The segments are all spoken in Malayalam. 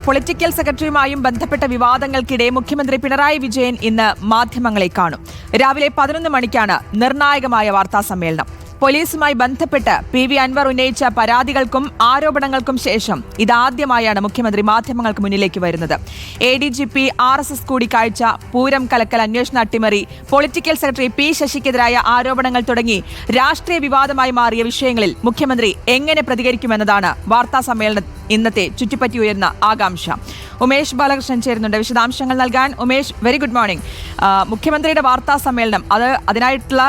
പൊളിറ്റിക്കൽ സെക്രട്ടറിയുമായും ബന്ധപ്പെട്ട വിവാദങ്ങൾക്കിടെ മുഖ്യമന്ത്രി പിണറായി വിജയൻ ഇന്ന് മാധ്യമങ്ങളെ കാണും. രാവിലെ 11 മണിക്കാണ് നിർണായകമായ വാർത്താ സമ്മേളനം. പോലീസുമായി ബന്ധപ്പെട്ട് PV അൻവർ ഉന്നയിച്ച പരാതികൾക്കും ആരോപണങ്ങൾക്കും ശേഷം ഇതാദ്യമായാണ് മുഖ്യമന്ത്രി മാധ്യമങ്ങൾക്ക് മുന്നിലേക്ക് വരുന്നത്. ADGP RSS കൂടിക്കാഴ്ച, പൂരം കലക്കൽ അന്വേഷണ അട്ടിമറി, പൊളിറ്റിക്കൽ സെക്രട്ടറി P ശശിക്കെതിരായ ആരോപണങ്ങൾ തുടങ്ങി രാഷ്ട്രീയ വിവാദമായി മാറിയ വിഷയങ്ങളിൽ മുഖ്യമന്ത്രി എങ്ങനെ പ്രതികരിക്കുമെന്നതാണ് വാർത്താ സമ്മേളനം ഇന്നത്തെ ചുറ്റിപ്പറ്റി ഉയർന്ന ആകാംക്ഷ. ഉമേഷ് ബാലകൃഷ്ണൻ ചേരുന്നുണ്ട് വിശദാംശങ്ങൾ നൽകാൻ. Umesh, very good morning. മുഖ്യമന്ത്രിയുടെ വാർത്താ സമ്മേളനം അതിനായിട്ടുള്ള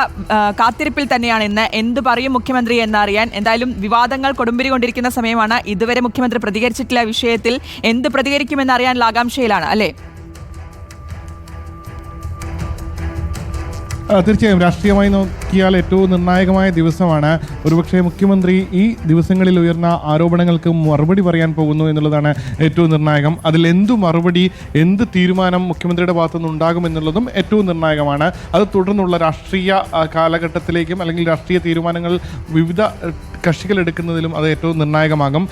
കാത്തിരിപ്പിൽ തന്നെയാണ് ഇന്ന്. എന്ത് പറയും മുഖ്യമന്ത്രി എന്നറിയാൻ. എന്തായാലും വിവാദങ്ങൾ കൊടുമ്പിരി കൊണ്ടിരിക്കുന്ന സമയമാണ്. ഇതുവരെ മുഖ്യമന്ത്രി പ്രതികരിച്ചിട്ടില്ല വിഷയത്തിൽ. എന്ത് പ്രതികരിക്കുമെന്നറിയാനുള്ള ആകാംക്ഷയിലാണ് അല്ലേ? തീർച്ചയായും രാഷ്ട്രീയമായി നോക്കിയാൽ ഏറ്റവും നിർണായകമായ ദിവസമാണ്. ഒരുപക്ഷെ മുഖ്യമന്ത്രി ഈ ദിവസങ്ങളിൽ ഉയർന്ന ആരോപണങ്ങൾക്ക് മറുപടി പറയാൻ പോകുന്നു എന്നുള്ളതാണ് ഏറ്റവും നിർണായകം. അതിൽ എന്തു മറുപടി, എന്ത് തീരുമാനം മുഖ്യമന്ത്രിയുടെ ഭാഗത്തുനിന്ന് ഉണ്ടാകുമെന്നുള്ളതും ഏറ്റവും നിർണായകമാണ്. അത് തുടർന്നുള്ള രാഷ്ട്രീയ കാലഘട്ടത്തിലേക്കും അല്ലെങ്കിൽ രാഷ്ട്രീയ തീരുമാനങ്ങൾ വിവിധ കക്ഷികൾ എടുക്കുന്നതിലും അത് ഏറ്റവും നിർണായകമാകും.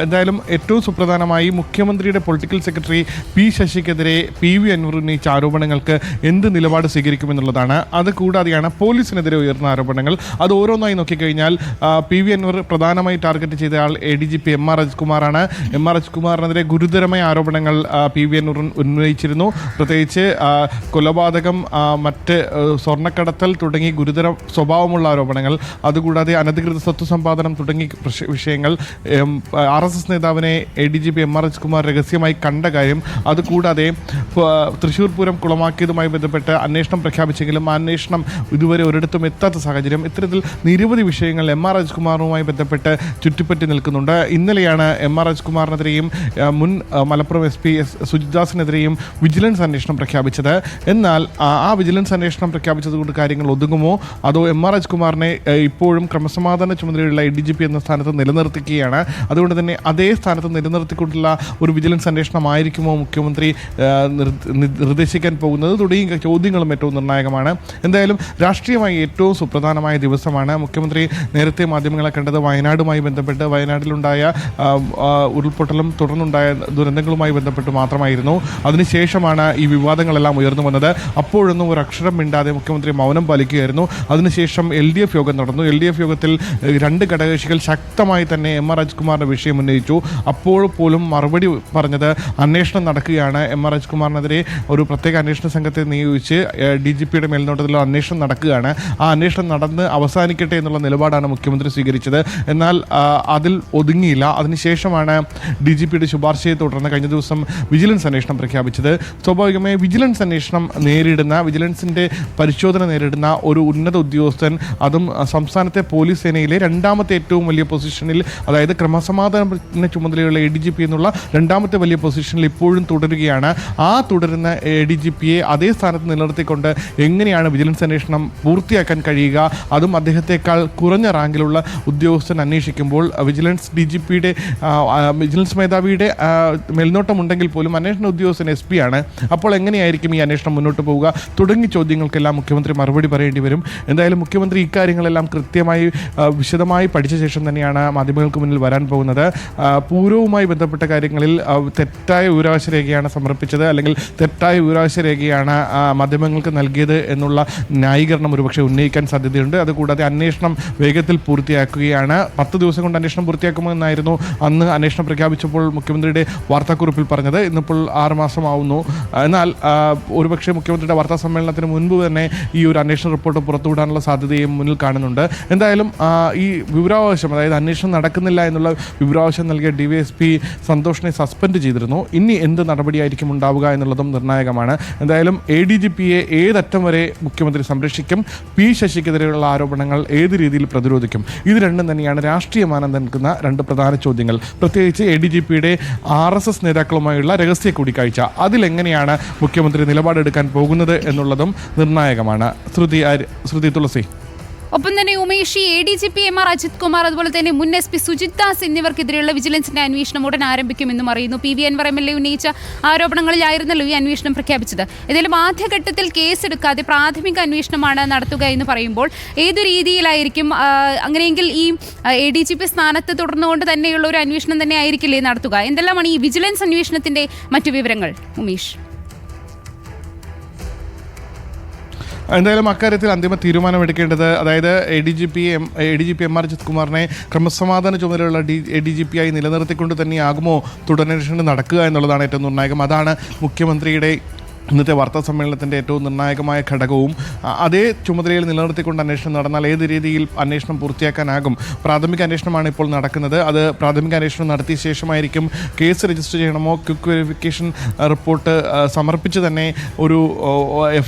എന്തായാലും ഏറ്റവും സുപ്രധാനമായി മുഖ്യമന്ത്രിയുടെ പൊളിറ്റിക്കൽ സെക്രട്ടറി P ശശിക്കെതിരെ PV അൻവർ ഉന്നയിച്ച ആരോപണങ്ങൾക്ക് എന്ത് നിലപാട് സ്വീകരിക്കുമെന്നുള്ളതാണ്. അത് കൂടാതെയാണ് പോലീസിനെതിരെ ഉയർന്ന ആരോപണങ്ങൾ. അത് ഓരോന്നായി നോക്കിക്കഴിഞ്ഞാൽ PV അൻവർ പ്രധാനമായി ടാർഗറ്റ് ചെയ്ത ആൾ ADGP MR അജിത്കുമാറാണ്. MR അജിത്കുമാറിനെതിരെ ഗുരുതരമായ ആരോപണങ്ങൾ PV അൻവർ ഉന്നയിച്ചിരുന്നു. പ്രത്യേകിച്ച് കൊലപാതകം, മറ്റ് സ്വർണ്ണക്കടത്തൽ തുടങ്ങി ഗുരുതര സ്വഭാവമുള്ള ആരോപണങ്ങൾ. അതുകൂടാതെ അനധികൃത സ്വത്ത് സമ്പാദനം തുടങ്ങി വിഷയങ്ങൾ. RSS നേതാവിനെ ADGP MR അജിത്കുമാർ രഹസ്യമായി കണ്ട കാര്യം. അതുകൂടാതെ തൃശ്ശൂർ പൂരം കുളമാക്കിയതുമായി ബന്ധപ്പെട്ട് അന്വേഷണം പ്രഖ്യാപിച്ചെങ്കിലും അന്വേഷണം ഇതുവരെ ഒരിടത്തും എത്താത്ത സാഹചര്യം. ഇത്തരത്തിൽ നിരവധി വിഷയങ്ങൾ MR അജിത്കുമാറുമായി ബന്ധപ്പെട്ട് ചുറ്റിപ്പറ്റി നിൽക്കുന്നുണ്ട്. ഇന്നലെയാണ് MR അജിത്കുമാറിനെതിരെയും മുൻ മലപ്പുറം SP സുജിദാസിനെതിരെയും വിജിലൻസ് അന്വേഷണം പ്രഖ്യാപിച്ചത്. എന്നാൽ ആ വിജിലൻസ് അന്വേഷണം പ്രഖ്യാപിച്ചതുകൊണ്ട് കാര്യങ്ങൾ ഒതുങ്ങുമോ, അതോ MR അജിത്കുമാറിനെ ഇപ്പോഴും ക്രമസമാധാന ചുമതലയുള്ള ADGP എന്ന സ്ഥാനത്ത് നിലനിർത്തിക്കുകയാണ്? അതുകൊണ്ട് തന്നെ അതേ സ്ഥാനത്ത് നിലനിർത്തിക്കൊണ്ടുള്ള ഒരു വിജിലൻസ് അന്വേഷണമായിരിക്കുമോ മുഖ്യമന്ത്രി നിർദ്ദേശിക്കാൻ പോകുന്നത്? തുടങ്ങിയ ചോദ്യങ്ങളും ഏറ്റവും നിർണായകമാണ്. എന്തായാലും രാഷ്ട്രീയമായി ഏറ്റവും സുപ്രധാനമായ ദിവസമാണ്. മുഖ്യമന്ത്രി നേരത്തെ മാധ്യമങ്ങളെ കണ്ടത് വയനാടുമായി ബന്ധപ്പെട്ട്, വയനാട്ടിലുണ്ടായ ഉരുൾപൊട്ടലും തുടർന്നുണ്ടായ ദുരന്തങ്ങളുമായി ബന്ധപ്പെട്ട് മാത്രമായിരുന്നു. അതിനുശേഷമാണ് ഈ വിവാദങ്ങളെല്ലാം ഉയർന്നു വന്നത്. അപ്പോഴൊന്നും ഒരു അക്ഷരം മിണ്ടാതെ മുഖ്യമന്ത്രി മൗനം പാലിക്കുകയായിരുന്നു. അതിനുശേഷം LDF യോഗം നടന്നു. LDF യോഗത്തിൽ രണ്ട് ഘടകകക്ഷികൾ ശക്തമായി തന്നെ MR അജിത്കുമാറിന്റെ വിഷയം ഉന്നയിച്ചു. അപ്പോൾ പോലും മറുപടി പറഞ്ഞത് അന്വേഷണം നടക്കുകയാണ്. MR അജിത്കുമാറിനെതിരെ ഒരു പ്രത്യേക അന്വേഷണ സംഘത്തെ നിയോഗിച്ച് DGPയുടെ മേൽനോട്ടത്തിൽ അന്വേഷണം നടക്കുകയാണ്. ആ അന്വേഷണം നടന്ന് അവസാനിക്കട്ടെ എന്നുള്ള നിലപാടാണ് മുഖ്യമന്ത്രി സ്വീകരിച്ചത്. എന്നാൽ അതിൽ ഒതുങ്ങിയില്ല. അതിനുശേഷമാണ് DGPയുടെ ശുപാർശയെ തുടർന്ന് കഴിഞ്ഞ ദിവസം വിജിലൻസ് അന്വേഷണം പ്രഖ്യാപിച്ചത്. സ്വാഭാവികമായി വിജിലൻസ് അന്വേഷണം വിജിലൻസിന്റെ പരിശോധന നേരിടുന്ന ഒരു ഉന്നത ഉദ്യോഗസ്ഥൻ, അതും സംസ്ഥാനത്തെ പോലീസ് സേനയിലെ രണ്ടാമത്തെ ഏറ്റവും വലിയ പൊസിഷനിൽ, അതായത് ക്രമസമാധാന ചുമതലയുള്ള ADGP എന്നുള്ള രണ്ടാമത്തെ വലിയ പൊസിഷനിൽ ഇപ്പോഴും തുടരുകയാണ്. ആ തുടരുന്ന ADGPയെ അതേ സ്ഥാനത്ത് നിലനിർത്തിക്കൊണ്ട് എങ്ങനെയാണ് വിജിലൻസ് അന്വേഷണം പൂർത്തിയാക്കാൻ കഴിയുക? അതും അദ്ദേഹത്തെക്കാൾ കുറഞ്ഞ റാങ്കിലുള്ള ഉദ്യോഗസ്ഥൻ അന്വേഷിക്കുമ്പോൾ വിജിലൻസ് മേധാവിയുടെ മേൽനോട്ടമുണ്ടെങ്കിൽ പോലും അന്വേഷണ ഉദ്യോഗസ്ഥൻ SP ആണ്. അപ്പോൾ എങ്ങനെയായിരിക്കും ഈ അന്വേഷണം മുന്നോട്ട് പോവുക? തുടങ്ങിയ ചോദ്യങ്ങൾക്കെല്ലാം മുഖ്യമന്ത്രി മറുപടി പറയേണ്ടി വരും. എന്തായാലും മുഖ്യമന്ത്രി ഇക്കാര്യങ്ങളെല്ലാം കൃത്യമായി വിശദമായി പഠിച്ച ശേഷം തന്നെയാണ് മാധ്യമങ്ങൾക്ക് മുന്നിൽ വരാൻ പോകുന്നത്. പൂരവുമായി ബന്ധപ്പെട്ട കാര്യങ്ങളിൽ തെറ്റായ വിവരാവകാശ രേഖയാണ് സമർപ്പിച്ചത്, അല്ലെങ്കിൽ തെറ്റായ വിവരാവകാശ രേഖയാണ് മാധ്യമങ്ങൾക്ക് നൽകിയത് എന്നുള്ള ന്യായീകരണം ഒരുപക്ഷെ ഉന്നയിക്കാൻ സാധ്യതയുണ്ട്. അതുകൂടാതെ അന്വേഷണം വേഗത്തിൽ പൂർത്തിയാക്കുകയാണ്. 10 ദിവസം കൊണ്ട് അന്വേഷണം പൂർത്തിയാക്കുമെന്നായിരുന്നു അന്ന് അന്വേഷണം പ്രഖ്യാപിച്ചപ്പോൾ മുഖ്യമന്ത്രിയുടെ വാർത്താക്കുറിപ്പിൽ പറഞ്ഞത്. ഇന്നിപ്പോൾ 6 മാസമാവുന്നു. എന്നാൽ ഒരുപക്ഷെ മുഖ്യമന്ത്രിയുടെ വാർത്താ സമ്മേളനത്തിന് മുൻപ് തന്നെ ഈ ഒരു അന്വേഷണ റിപ്പോർട്ട് പുറത്തുവിടാനുള്ള സാധ്യതയും മുന്നിൽ കാണുന്നുണ്ട്. എന്തായാലും ഈ വിവരാവകാശം, അതായത് അന്വേഷണം നടക്കുന്നില്ല എന്നുള്ള വിവരാവകാശം നൽകിയ DYSP സന്തോഷിനെ സസ്പെൻഡ് ചെയ്തിരുന്നു. ഇനി എന്ത് നടപടിയായിരിക്കും ഉണ്ടാവുക എന്നുള്ളതും നിർണായകമാണ്. എന്തായാലും ADGPയെ ഏതറ്റം വരെ മുഖ്യമന്ത്രി സംരക്ഷിക്കും, P ശശിക്കെതിരെയുള്ള ആരോപണങ്ങൾ ഏത് രീതിയിൽ പ്രതിരോധിക്കും? ഇത് രണ്ടും തന്നെയാണ് രാഷ്ട്രീയമാനം നൽകുന്ന രണ്ട് പ്രധാന ചോദ്യങ്ങൾ. പ്രത്യേകിച്ച് ADGPയുടെ RSS നേതാക്കളുമായുള്ള രഹസ്യ കൂടിക്കാഴ്ച, അതിലെങ്ങനെയാണ് മുഖ്യമന്ത്രി നിലപാടെടുക്കാൻ പോകുന്നത് എന്നുള്ളതും നിർണായകമാണ്. ശ്രുതി തുളസി. ഒപ്പം തന്നെ ഉമേഷ്, ADGP MR അജിത് കുമാർ, അതുപോലെ തന്നെ മുൻ SP സുജിത് ദാസ് എന്നിവർക്കെതിരെയുള്ള വിജിലൻസിന്റെ അന്വേഷണം ഉടൻ ആരംഭിക്കുമെന്നും അറിയുന്നു. PV അൻവർ MLA ഉന്നയിച്ച ആരോപണങ്ങളിലായിരുന്നല്ലോ ഈ അന്വേഷണം പ്രഖ്യാപിച്ചത്. ഏതായാലും ആദ്യഘട്ടത്തിൽ കേസെടുക്കാതെ പ്രാഥമിക അന്വേഷണമാണ് നടത്തുക എന്ന് പറയുമ്പോൾ ഏതു രീതിയിലായിരിക്കും? അങ്ങനെയെങ്കിൽ ഈ ADGP സ്ഥാനത്ത് തുടർന്നുകൊണ്ട് തന്നെയുള്ള ഒരു അന്വേഷണം തന്നെ ആയിരിക്കില്ലേ നടത്തുക? എന്തെല്ലാമാണ് ഈ വിജിലൻസ് അന്വേഷണത്തിന്റെ മറ്റു വിവരങ്ങൾ, ഉമേഷ്? എന്തായാലും അക്കാര്യത്തിൽ അന്തിമ തീരുമാനമെടുക്കേണ്ടത്, അതായത് ADGP MR അജിത് കുമാറിനെ ക്രമസമാധാന ചുമതലയുള്ള ADGP ആയി നിലനിർത്തിക്കൊണ്ട് തന്നെയാകുമോ തുടരന്വേഷണം നടക്കുക എന്നുള്ളതാണ് ഏറ്റവും നിർണായകം. അതാണ് മുഖ്യമന്ത്രിയുടെ ഇന്നത്തെ വാർത്താ സമ്മേളനത്തിൻ്റെ ഏറ്റവും നിർണായകമായ ഘടകവും. അതേ ചുമതലയിൽ നിലനിർത്തിക്കൊണ്ട് അന്വേഷണം നടന്നാൽ ഏത് രീതിയിൽ അന്വേഷണം പൂർത്തിയാക്കാനാകും? പ്രാഥമിക അന്വേഷണമാണ് ഇപ്പോൾ നടക്കുന്നത്. അത് പ്രാഥമിക അന്വേഷണം നടത്തിയ ശേഷമായിരിക്കും കേസ് രജിസ്റ്റർ ചെയ്യണമോ, ക്വിക്ക് വെരിഫിക്കേഷൻ റിപ്പോർട്ട് സമർപ്പിച്ച് തന്നെ ഒരു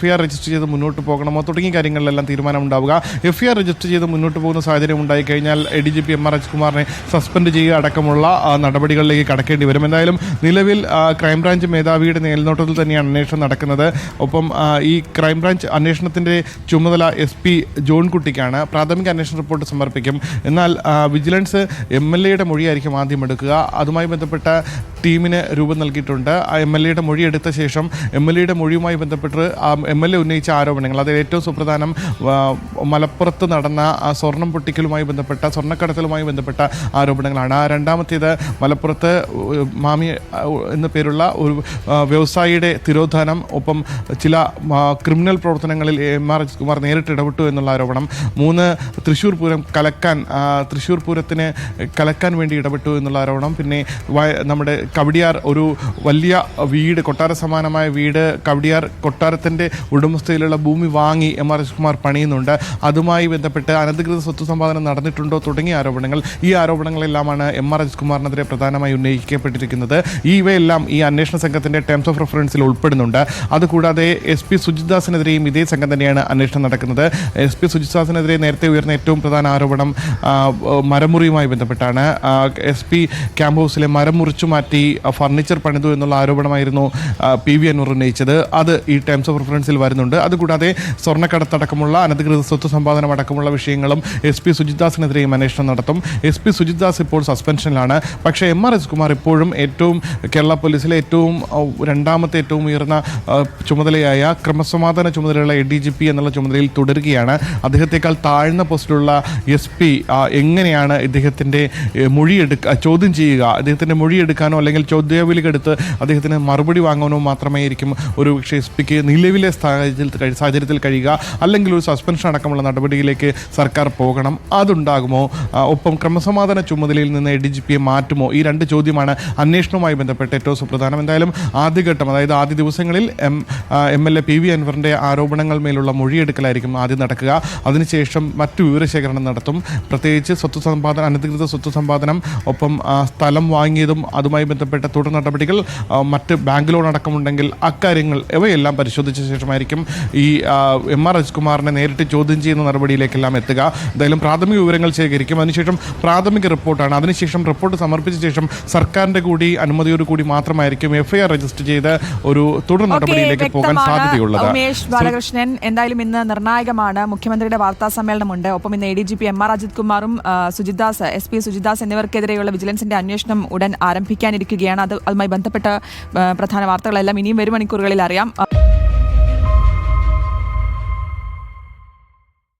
FIR രജിസ്റ്റർ ചെയ്ത് മുന്നോട്ട് പോകണമോ തുടങ്ങിയ കാര്യങ്ങളിലെല്ലാം തീരുമാനമുണ്ടാവുക. FIR രജിസ്റ്റർ ചെയ്ത് മുന്നോട്ട് പോകുന്ന സാഹചര്യം ഉണ്ടായിക്കഴിഞ്ഞാൽ ADGP MR അജിത് കുമാറിനെ സസ്പെൻഡ് ചെയ്യുക അടക്കമുള്ള നടപടികളിലേക്ക് കടക്കേണ്ടി വരും. എന്തായാലും നിലവിൽ ക്രൈംബ്രാഞ്ച് മേധാവിയുടെ മേൽനോട്ടത്തിൽ തന്നെയാണ് അന്വേഷണം നടക്കുന്നത്. ഒപ്പം ഈ ക്രൈംബ്രാഞ്ച് അന്വേഷണത്തിൻ്റെ ചുമതല SP ജോൺ കുട്ടിക്കാണ്. പ്രാഥമിക അന്വേഷണ റിപ്പോർട്ട് സമർപ്പിക്കും. എന്നാൽ വിജിലൻസ് MLAയുടെ മൊഴിയായിരിക്കും ആദ്യം എടുക്കുക. അതുമായി ബന്ധപ്പെട്ട ടീമിന് രൂപം നൽകിയിട്ടുണ്ട്. ആ MLAയുടെ മൊഴി എടുത്ത ശേഷം MLAയുടെ മൊഴിയുമായി ബന്ധപ്പെട്ട് MLA ഉന്നയിച്ച ആരോപണങ്ങൾ, അതിൽ ഏറ്റവും സുപ്രധാനം മലപ്പുറത്ത് നടന്ന സ്വർണം പൊട്ടിക്കലുമായി ബന്ധപ്പെട്ട, സ്വർണ്ണക്കടത്തലുമായി ബന്ധപ്പെട്ട ആരോപണങ്ങളാണ്. രണ്ടാമത്തേത് മലപ്പുറത്ത് മാമി എന്ന പേരുള്ള ഒരു വ്യവസായിയുടെ തിരോധാനം, ഒപ്പം ചില ക്രിമിനൽ പ്രവർത്തനങ്ങളിൽ MR അജിത് കുമാർ നേരിട്ട് ഇടപെട്ടു എന്നുള്ള ആരോപണം. 3 തൃശ്ശൂർ പൂരം തൃശ്ശൂർ പൂരത്തിന് കലക്കാൻ വേണ്ടി ഇടപെട്ടു എന്നുള്ള ആരോപണം. പിന്നെ നമ്മുടെ കവടിയാർ ഒരു വലിയ വീട്, കൊട്ടാര സമാനമായ വീട്, കവടിയാർ കൊട്ടാരത്തിൻ്റെ ഉടമസ്ഥയിലുള്ള ഭൂമി വാങ്ങി MR അജിത് കുമാർ പണിയുന്നുണ്ട്. അതുമായി ബന്ധപ്പെട്ട് അനധികൃത സ്വത്ത് സമ്പാദനം നടന്നിട്ടുണ്ടോ തുടങ്ങിയ ആരോപണങ്ങൾ. ഈ ആരോപണങ്ങളെല്ലാമാണ് MR അജിത് കുമാറിനെതിരെ പ്രധാനമായി ഉന്നയിക്കപ്പെട്ടിരിക്കുന്നത്. ഇവയെല്ലാം ഈ അന്വേഷണ സംഘത്തിൻ്റെ ടേംസ് ഓഫ് റെഫറൻസിൽ ഉൾപ്പെടുന്നുണ്ട്. അതുകൂടാതെ SP സുജിത് ദാസിനെതിരെയും ഇതേ സംഘം തന്നെയാണ് അന്വേഷണം നടക്കുന്നത്. SP സുജിത് ദാസിനെതിരെ നേരത്തെ ഉയർന്ന ഏറ്റവും പ്രധാന ആരോപണം മരമുറിയുമായി ബന്ധപ്പെട്ടാണ്. SP ക്യാമ്പ് ഹൗസിലെ മരം മുറിച്ചു മാറ്റി ഫർണിച്ചർ പണിതു എന്നുള്ള ആരോപണമായിരുന്നു PV അൻവർ ഉന്നയിച്ചത്. അത് ഈ ടേംസ് ഓഫ് റെഫറൻസിൽ വരുന്നുണ്ട്. അതുകൂടാതെ സ്വർണ്ണക്കടത്തടക്കമുള്ള അനധികൃത സ്വത്ത് സമ്പാദനം അടക്കമുള്ള വിഷയങ്ങളും SP സുജിത് ദാസിനെതിരെയും അന്വേഷണം നടത്തും. SP സുജിത് ദാസ് ഇപ്പോൾ സസ്പെൻഷനിലാണ്. പക്ഷേ MR അജിത് കുമാർ ഇപ്പോഴും കേരള പോലീസിലെ രണ്ടാമത്തെ ഏറ്റവും ഉയർന്ന ചുമതലയായ ക്രമസമാധാന ചുമതലയുള്ള ADGP എന്നുള്ള ചുമതലയിൽ തുടരുകയാണ്. അദ്ദേഹത്തെക്കാൾ താഴ്ന്ന പോസ്റ്റിലുള്ള SP എങ്ങനെയാണ് ഇദ്ദേഹത്തിൻ്റെ ചോദ്യം ചെയ്യുക? അദ്ദേഹത്തിൻ്റെ മൊഴിയെടുക്കാനോ അല്ലെങ്കിൽ ചോദ്യാവലിക്കെടുത്ത് അദ്ദേഹത്തിന് മറുപടി വാങ്ങാനോ മാത്രമായിരിക്കും ഒരു പക്ഷേ SPക്ക് നിലവിലെ സാഹചര്യത്തിൽ കഴിയുക. അല്ലെങ്കിൽ ഒരു സസ്പെൻഷൻ അടക്കമുള്ള നടപടിയിലേക്ക് സർക്കാർ പോകണം. അതുണ്ടാകുമോ? ഒപ്പം ക്രമസമാധാന ചുമതലയിൽ നിന്ന് ADGPയെ മാറ്റുമോ? ഈ രണ്ട് ചോദ്യമാണ് അന്വേഷണവുമായി ബന്ധപ്പെട്ട് ഏറ്റവും സുപ്രധാനം. എന്തായാലും ആദ്യഘട്ടം, അതായത് ആദ്യ ദിവസങ്ങളിൽ MLA PV അൻവറിൻ്റെ ആരോപണങ്ങൾ മേലുള്ള മൊഴിയെടുക്കലായിരിക്കും ആദ്യം നടക്കുക. അതിനുശേഷം മറ്റു വിവരശേഖരണം നടത്തും. പ്രത്യേകിച്ച് അനധികൃത സ്വത്ത് സമ്പാദനം, ഒപ്പം സ്ഥലം വാങ്ങിയതും അതുമായി ബന്ധപ്പെട്ട തുടർ നടപടികൾ, മറ്റ് ബാങ്ക് ലോൺ അടക്കമുണ്ടെങ്കിൽ അക്കാര്യങ്ങൾ ഇവയെല്ലാം പരിശോധിച്ച ശേഷമായിരിക്കും ഈ MR അജിത് കുമാറിനെ നേരിട്ട് ചോദ്യം ചെയ്യുന്ന നടപടിയിലേക്കെല്ലാം എത്തുക. എന്തായാലും പ്രാഥമിക വിവരങ്ങൾ ശേഖരിക്കും. അതിനുശേഷം പ്രാഥമിക റിപ്പോർട്ടാണ്. അതിനുശേഷം റിപ്പോർട്ട് സമർപ്പിച്ച ശേഷം സർക്കാരിൻ്റെ കൂടി അനുമതിയോട് കൂടി മാത്രമായിരിക്കും FIR രജിസ്റ്റർ ചെയ്ത് ഒരു തുടർ നടപടിയിലേക്ക് പോകാൻ സാധ്യതയുള്ളത്. ഉമേഷ് ബാലകൃഷ്ണൻ, എന്തായാലും ഇന്ന് നിർണായകമാണ്. മുഖ്യമന്ത്രിയുടെ വാർത്താ സമ്മേളനമുണ്ട്. ഒപ്പം ഇന്ന് ADGP MR അജിത് കുമാറും SP സുജിത് ദാസ് എന്നിവർക്കെതിരെയുള്ള വിജിലൻസിന്റെ അന്വേഷണം ഉടൻ ആരംഭിക്കാനിരിക്കുകയാണ്. അതുമായി ബന്ധപ്പെട്ട പ്രധാന വാർത്തകളെല്ലാം ഇനിയും വരും മണിക്കൂറുകളിൽ അറിയാം.